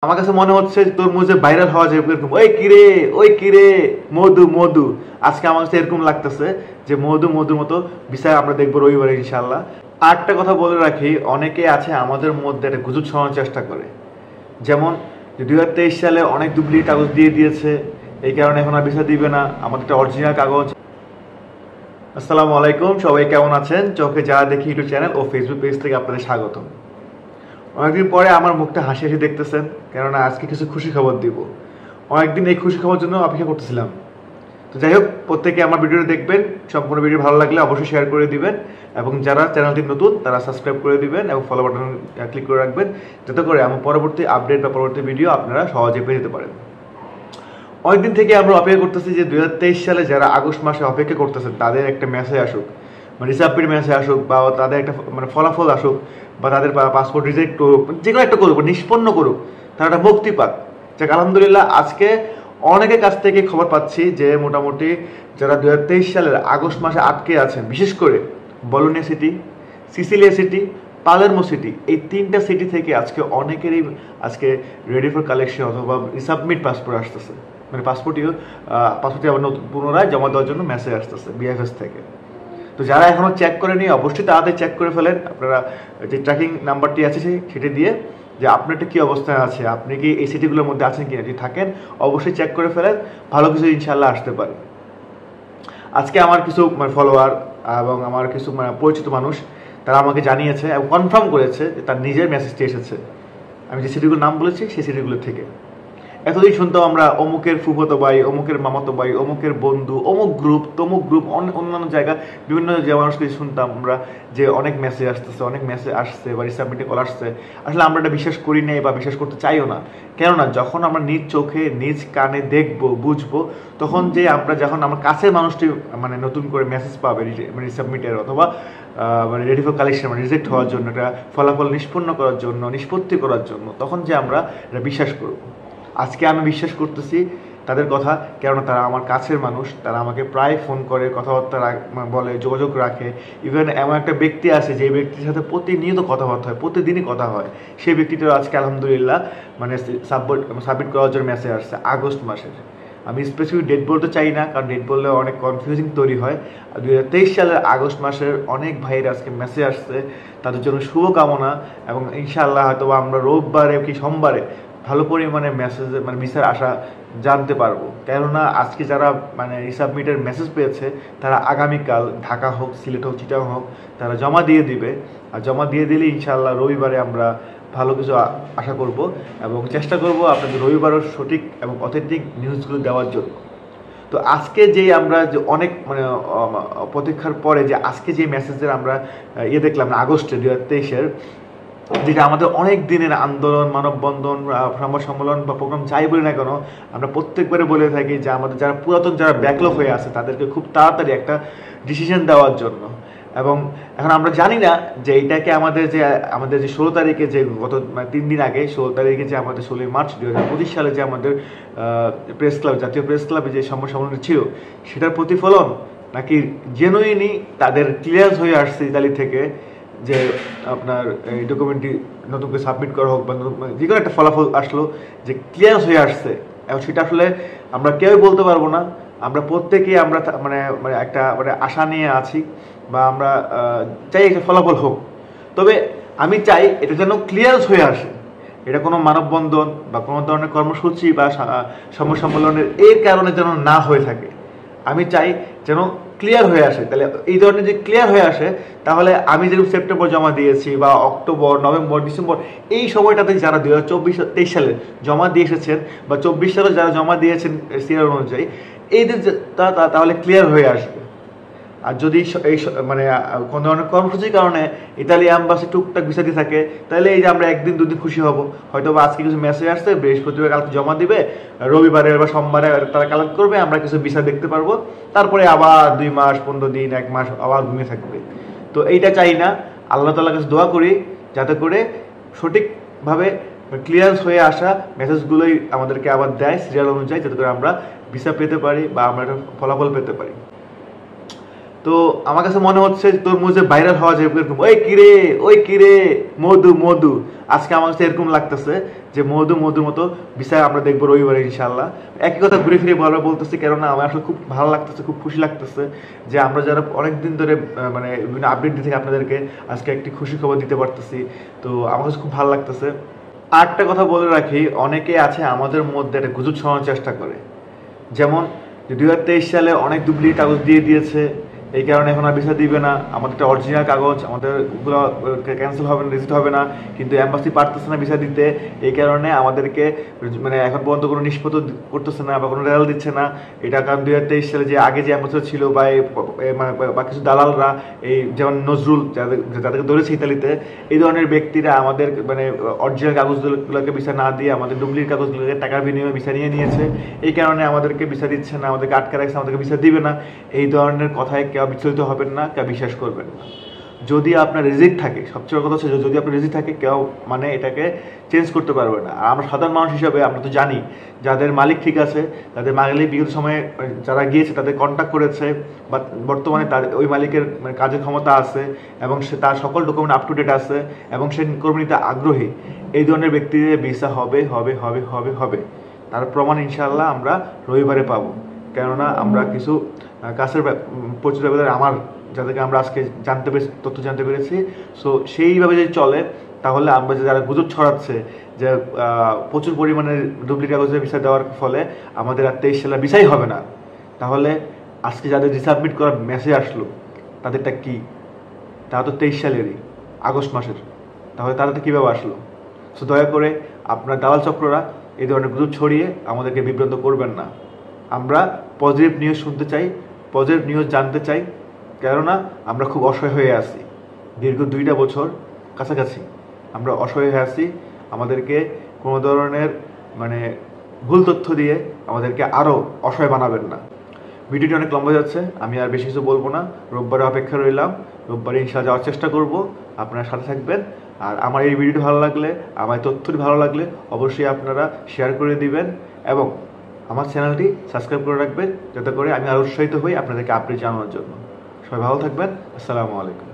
আমার কাছে মনে হচ্ছে তরমুজে ভাইরাল হওয়া যায় এরকম, ওই কিরে মধু মধু। আজকে আমার কাছে এরকম লাগতেছে যে মধুর মতো বিষয় আমরা দেখবো রবিবারে ইনশাল্লাহ। আরেকটা কথা বলে রাখি, অনেকে আছে আমাদের মধ্যে একটা গুজব ছড়ানোর চেষ্টা করে, যেমন 2023 সালে অনেক ডুপ্লিকেট কাগজ দিয়ে দিয়েছে, এই কারণে এখন আর ভিসা দিবে না, আমাদের একটা অরিজিনাল কাগজ। আসসালামু আলাইকুম, সবাই কেমন আছেন? চোখে যা দেখি ইউটিউব চ্যানেল ও ফেসবুক পেজ থেকে আপনাদের স্বাগতম। অনেকদিন পরে আমার মুখটা হাসি হাসি দেখতেছেন, কেননা আজকে কিছু খুশি খবর দিব। অনেকদিন এই খুশি খবর জন্য অপেক্ষা করতেছিলাম। তো যাই হোক, প্রত্যেকে আমার ভিডিওটা দেখবেন, সম্পূর্ণ ভিডিও ভালো লাগলে অবশ্যই শেয়ার করে দিবেন, এবং যারা চ্যানেলটি নতুন তারা সাবস্ক্রাইব করে দিবেন এবং ফলো বাটন ক্লিক করে রাখবেন, যাতে করে আমার পরবর্তী আপডেট বা পরবর্তী ভিডিও আপনারা সহজে পেয়ে যেতে পারেন। অনেকদিন থেকে আমরা অপেক্ষা করতেছি যে 2023 সালে যারা আগস্ট মাসে অপেক্ষা করতেছেন তাদের একটা মেসেজ আসুক, মানে রিসাবমিট মেসেজ আসুক, বা তাদের একটা মানে ফলাফল আসুক, বা তাদের পাসপোর্ট রিজেক্ট করুক, যে কোনো একটা করুক, নিষ্পন্ন করুক, তারা একটা মুক্তি পাক। যাক আলহামদুলিল্লাহ, আজকে অনেকের কাছ থেকে খবর পাচ্ছি যে মোটামুটি যারা 2023 সালের আগস্ট মাসে আটকে আছেন, বিশেষ করে Bologna city, Cecilia city, Palermo city, এই তিনটা সিটি থেকে আজকে অনেকেরই আজকে রেডি ফর কালেকশন অথবা রিসাবমিট পাসপোর্ট আসতেছে, মানে পাসপোর্টটি আবার নতুন পুনরায় জমা দেওয়ার জন্য মেসেজ আসতেছে বিএফএস থেকে। তো যারা এখনও চেক করেনি অবশ্যই তাড়াতাড়ি চেক করে ফেলেন। আপনারা যে ট্র্যাকিং নাম্বারটি আছে সেটি দিয়ে যে আপনারটা কী অবস্থায় আছে, আপনি কি এই সিটিগুলোর মধ্যে আছেন কিনা, যদি থাকেন অবশ্যই চেক করে ফেলেন, ভালো কিছু ইনশাল্লাহ আসতে পারে। আজকে আমার কিছু ফলোয়ার এবং আমার কিছু পরিচিত মানুষ তারা আমাকে জানিয়েছে এবং কনফার্ম করেছে যে তার নিজের মেসেজটি এসেছে আমি যে সিটিগুলোর নাম বলেছি সেই সিটিগুলো থেকে। এতদিন শুনতাম আমরা অমুকের ফুফতো ভাই, অমুকের মামাতো ভাই, অমুকের বন্ধু, অমুক গ্রুপ, তমুক গ্রুপ, অন্যান্য জায়গা বিভিন্ন যে মানুষকে শুনতাম আমরা যে অনেক মেসেজ আসতেছে, অনেক মেসেজ আসছে বা রিসাবমিটে কল আসছে। আসলে আমরা এটা বিশ্বাস করি নাই বা বিশ্বাস করতে চাইও না, কেননা যখন আমরা নিজ চোখে নিজ কানে দেখবো বুঝবো, তখন যে আমরা যখন আমার কাছের মানুষটি মানে নতুন করে মেসেজ পাবে রিসাবমিটের অথবা মানে রেডি ফর কালেকশন, মানে রিজেক্ট হওয়ার জন্য, এটা ফলাফল নিষ্পন্ন করার জন্য, নিষ্পত্তি করার জন্য, তখন যে আমরা এটা বিশ্বাস করবো। আজকে আমি বিশ্বাস করতেছি তাদের কথা, কেননা তারা আমার কাছের মানুষ, তারা আমাকে প্রায় ফোন করে, কথাবার্তা বলে, যোগাযোগ রাখে। ইভেন এমন একটা ব্যক্তি আছে যে ব্যক্তির সাথে প্রতিনিয়ত কথাবার্তা হয়, প্রতিদিনই কথা হয়, সেই ব্যক্তিটাও আজকে আলহামদুলিল্লাহ মানে সাবমিট করার জন্য মেসেজ আসছে আগস্ট মাসের। আমি স্পেসিফিক ডেট বলতে চাই না, কারণ ডেট বললে অনেক কনফিউজিং তৈরি হয়। 2023 সালের আগস্ট মাসের অনেক ভাইয়ের আজকে মেসেজ আসছে, তাদের জন্য শুভকামনা, এবং ইনশাআল্লাহ হয়তো আমরা রোববারে কি সোমবারে ভালো পরিমাণে মেসেজ মানে ভিসার আশা জানতে পারবো। কেননা আজকে যারা মানে রিসাবমিটের মেসেজ পেয়েছে তারা আগামীকাল ঢাকা হোক, সিলেট হোক, চিটাগাং হোক, তারা জমা দিয়ে দিবে। আর জমা দিয়ে দিলে ইনশাআল্লাহ রবিবারে আমরা ভালো কিছু আশা করব এবং চেষ্টা করব আপনাদের রবিবারের সঠিক এবং অথেন্টিক নিউজগুলো দেওয়ার জন্য। তো আজকে যে আমরা যে অনেক মানে প্রতীক্ষার পরে যে আজকে যে মেসেজের আমরা দেখলাম না আগস্টে 2023-এর, যেটা আমাদের অনেক দিনের আন্দোলন, মানববন্ধন, সংবাদ সম্মেলন বা প্রোগ্রাম যাই বলি না কেন, আমরা প্রত্যেকবারে বলে থাকি যে আমাদের যারা পুরাতন যারা ব্যাকলগ হয়ে আছে তাদেরকে খুব তাড়াতাড়ি একটা ডিসিশন দেওয়ার জন্য। এবং এখন আমরা জানি না যে এইটাকে আমাদের যে 16 তারিখে, যে গত 3 দিন আগে 16 তারিখে যে আমাদের 16 মার্চ 2025 সালে যে আমাদের প্রেস ক্লাব, জাতীয় প্রেস ক্লাবে যে সংবাদ সম্মেলন ছিল, সেটার প্রতিফলন নাকি জেনুইনই তাদের ক্লিয়ার হয়ে আসছে ইতালি থেকে যে আপনার এই ডকুমেন্টটি নতুন করে সাবমিট করা হোক বা যে কোনো একটা ফলাফল আসলো যে ক্লিয়ারেন্স হয়ে আসছে। এবং সেটা আসলে আমরা কেউই বলতে পারবো না, আমরা প্রত্যেকেই আমরা মানে মানে একটা মানে আশা নিয়ে আছি, বা আমরা চাই একটা ফলাফল হোক। তবে আমি চাই এটা যেন ক্লিয়ারেন্স হয়ে আসে, এটা কোনো মানববন্ধন বা কোনো ধরনের কর্মসূচি বা সংবাদ সম্মেলনের এর কারণে যেন না হয়ে থাকে। আমি চাই যেন ক্লিয়ার হয়ে আসে। তাহলে এই ধরনের যে ক্লিয়ার হয়ে আসে, তাহলে আমি যেরকম সেপ্টেম্বর জমা দিয়েছি বা অক্টোবর, নভেম্বর, ডিসেম্বর, এই সময়টাতে যারা 2023 সালে জমা দিয়ে এসেছেন বা 24 সালে যারা জমা দিয়েছেন সিরিয়াল অনুযায়ী, এইদের তাহলে ক্লিয়ার হয়ে আসবে। আর যদি এই মানে কোনো ধরনের কর্মসূচির কারণে ইতালি অ্যাম্বাসি টুকটাক ভিসা দিয়ে থাকে, তাহলে এই যে আমরা একদিন দুদিন খুশি হব, হয়তো বা আজকে কিছু মেসেজ আসছে, বৃহস্পতিবার কালকে জমা দিবে, রবিবারে বা সোমবারে তারা কালেক্ট করবে, আমরা কিছু ভিসা দেখতে পারবো, তারপরে আবার 2 মাস, 15 দিন, 1 মাস আবার ঘুমিয়ে থাকবে। তো এইটা চাই না। আল্লাহ তাআলার কাছে দোয়া করি যাতে করে সঠিকভাবে ক্লিয়ারেন্স হয়ে আসা মেসেজগুলোই আমাদেরকে আবার দেয় সিরিয়াল অনুযায়ী, যাতে করে আমরা ভিসা পেতে পারি বা আমরা একটা ফলাফল পেতে পারি। তো আমার কাছে মনে হচ্ছে তোর মুখে ভাইরাল হওয়া যায় এরকম, ওই কিরে মধু মধু। আজকে আমার কাছে এরকম লাগতেছে যে মধুর মতো বিষয় আমরা দেখবো রবিবারে ইনশাল্লাহ। একই কথা ঘুরে ফিরে বারবার বলতেছি, কেননা আমার আসলে খুব ভালো লাগতেছে, খুব খুশি লাগতেছে যে আমরা যারা অনেকদিন ধরে মানে বিভিন্ন আপডেট দিতে আপনাদেরকে আজকে একটি খুশি খবর দিতে পারতেছি। তো আমার কাছে খুব ভালো লাগতেছে। আরেকটা কথা বলে রাখি, অনেকে আছে আমাদের মধ্যে একটা গুজব ছড়ানোর চেষ্টা করে, যেমন 2023 সালে অনেক ডুপ্লিকেট কাগজ দিয়ে দিয়েছে, এই কারণে এখন আর ভিসা দিবে না। আমাদের একটা অরিজিনাল কাগজ, আমাদের ওগুলো ক্যান্সেল হবে না, রিজেক্ট হবে না, কিন্তু এম্বাসি পারতেছে না ভিসা দিতে। এই কারণে আমাদেরকে মানে এখন পর্যন্ত কোনো নিষ্পত্তি করতেছে না বা কোনো রেজাল্ট দিচ্ছে না। এটা কারণ 2023 সালে যে আগে যে অ্যাম্বাসি ছিল বা কিছু দালালরা, এই যেমন নজরুল যাদেরকে ধরেছে ইতালিতে, এই ধরনের ব্যক্তিরা আমাদের মানে অরিজিনাল কাগজগুলোকে ভিসা না দিয়ে আমাদের ডুপ্লিকেট কাগজগুলোকে টাকার বিনিময়ে ভিসা নিয়ে নিয়েছে। এই কারণে আমাদেরকে ভিসা দিচ্ছে না, আমাদেরকে আটকে রাখছে, আমাদেরকে ভিসা দিবে না। এই ধরনের কথায় কেউ বিচলিত হবেন না, কেউ বিশ্বাস করবেন না। যদি আপনার রিজিক থাকে, সবচেয়ে বড় কথা হচ্ছে যদি আপনার রিজিক থাকে, কেউ মানে এটাকে চেঞ্জ করতে পারবে না। আর আমরা সাধারণ মানুষ হিসাবে আমরা তো জানি যাদের মালিক ঠিক আছে, তাদের মালিক বিগত সময়ে যারা গিয়েছে তাদের কন্ট্যাক্ট করেছে বা বর্তমানে তার ওই মালিকের মানে কাজের ক্ষমতা আছে এবং সে তার সকল ডকুমেন্ট আপ টু ডেট আছে এবং সে কর্মী নিতে আগ্রহী, এই ধরনের ব্যক্তিদের ভিসা হবে হবে হবে হবে হবে। তার প্রমাণ ইনশাআল্লাহ আমরা রবিবারে পাবো। কেননা আমরা কিছু কাছের পরিচিত আমার যাদেরকে আমরা আজকে তথ্য জানতে পেরেছি। সো সেইভাবে যদি চলে তাহলে আমরা যে যারা গুজব ছড়াচ্ছে যে প্রচুর পরিমাণে ডুপ্লিকেট কাগজের ভিসা দেওয়ার ফলে আমাদের আর 23 সালে ভিসাই হবে না, তাহলে আজকে যাদের রিসাবমিট করার মেসেজ আসলো তাদেরটা কি? তারা তো 23 সালেরই আগস্ট মাসের, তাহলে তাদেরটা কীভাবে আসলো? সো দয়া করে আপনার দালাল চক্ররা এই ধরনের গুজব ছড়িয়ে আমাদেরকে বিভ্রান্ত করবেন না। আমরা পজিটিভ নিউজ শুনতে চাই, পজিটিভ নিউজ জানতে চাই, কেননা আমরা খুব অসহায় হয়ে আছি। দীর্ঘ 2টা বছর কাছাকাছি আমরা অসহায় হয়ে আছি। আমাদেরকে কোনো ধরনের মানে ভুল তথ্য দিয়ে আমাদেরকে আরও অসহায় বানাবেন না। ভিডিওটি অনেক লম্বা যাচ্ছে, আমি আর বেশি কিছু বলবো না। রোববারে অপেক্ষা রইলাম, রোববারে ইনশাআল্লাহ যাওয়ার চেষ্টা করব। আপনারা সাথে থাকবেন। আর আমার এই ভিডিওটি ভালো লাগলে, আমার তথ্যটি ভালো লাগলে অবশ্যই আপনারা শেয়ার করে দিবেন এবং আমার চ্যানেলটি সাবস্ক্রাইব করে রাখবেন, যাতে করে আমি আরও উৎসাহিত হই আপনাদেরকে আপডেট জানানোর জন্য। সবাই ভালো থাকবেন। আসসালামু আলাইকুম।